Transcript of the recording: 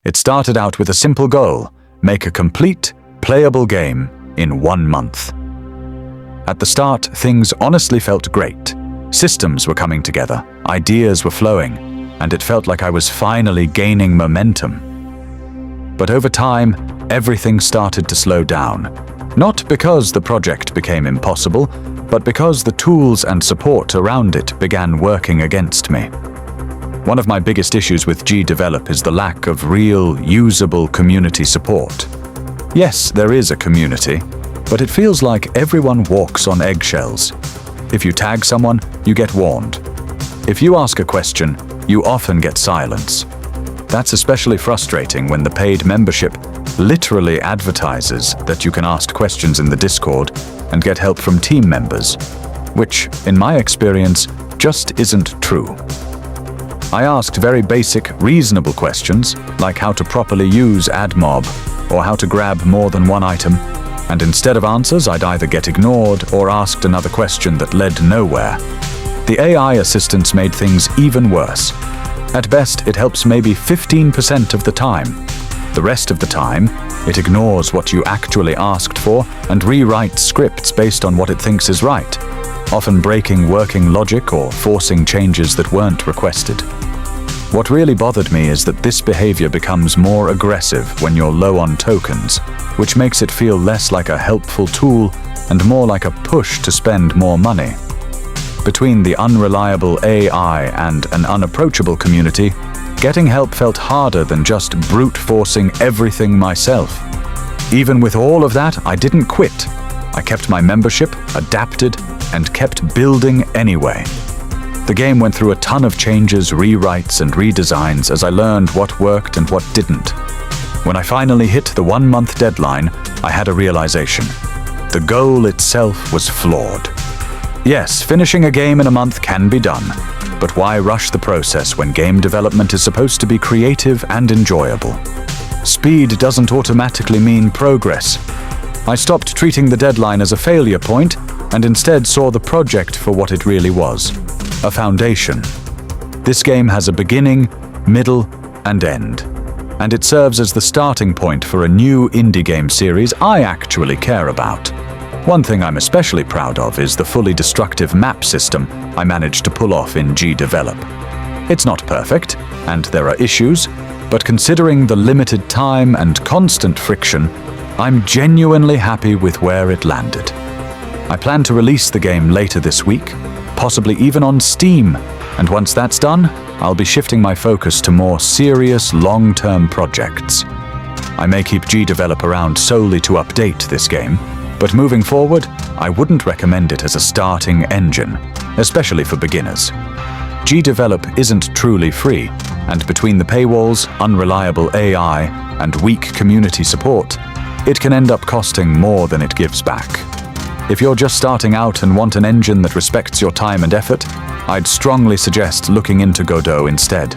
It started out with a simple goal: make a complete, playable game in 1 month. At the start, things honestly felt great. Systems were coming together, ideas were flowing, and it felt like I was finally gaining momentum. But over time, everything started to slow down. Not because the project became impossible, but because the tools and support around it began working against me. One of my biggest issues with GDevelop is the lack of real, usable community support. Yes, there is a community, but it feels like everyone walks on eggshells. If you tag someone, you get warned. If you ask a question, you often get silence. That's especially frustrating when the paid membership literally advertises that you can ask questions in the Discord and get help from team members, which, in my experience, just isn't true. I asked very basic, reasonable questions, like how to properly use AdMob or how to grab more than one item, and instead of answers, I'd either get ignored or asked another question that led nowhere. The AI assistance made things even worse. At best, it helps maybe 15% of the time. The rest of the time, it ignores what you actually asked for and rewrites scripts based on what it thinks is right, often breaking working logic or forcing changes that weren't requested. What really bothered me is that this behavior becomes more aggressive when you're low on tokens, which makes it feel less like a helpful tool and more like a push to spend more money. Between the unreliable AI and an unapproachable community, getting help felt harder than just brute forcing everything myself. Even with all of that, I didn't quit. I kept my membership, adapted, and kept building anyway. The game went through a ton of changes, rewrites, and redesigns as I learned what worked and what didn't. When I finally hit the 1-month deadline, I had a realization. The goal itself was flawed. Yes, finishing a game in a month can be done, but why rush the process when game development is supposed to be creative and enjoyable? Speed doesn't automatically mean progress. I stopped treating the deadline as a failure point and instead saw the project for what it really was: a foundation. This game has a beginning, middle, and end, and it serves as the starting point for a new indie game series I actually care about. One thing I'm especially proud of is the fully destructive map system I managed to pull off in GDevelop. It's not perfect, and there are issues, but considering the limited time and constant friction, I'm genuinely happy with where it landed. I plan to release the game later this week, possibly even on Steam, and once that's done, I'll be shifting my focus to more serious long-term projects. I may keep GDevelop around solely to update this game, but moving forward, I wouldn't recommend it as a starting engine, especially for beginners. GDevelop isn't truly free, and between the paywalls, unreliable AI, and weak community support, it can end up costing more than it gives back. If you're just starting out and want an engine that respects your time and effort, I'd strongly suggest looking into Godot instead.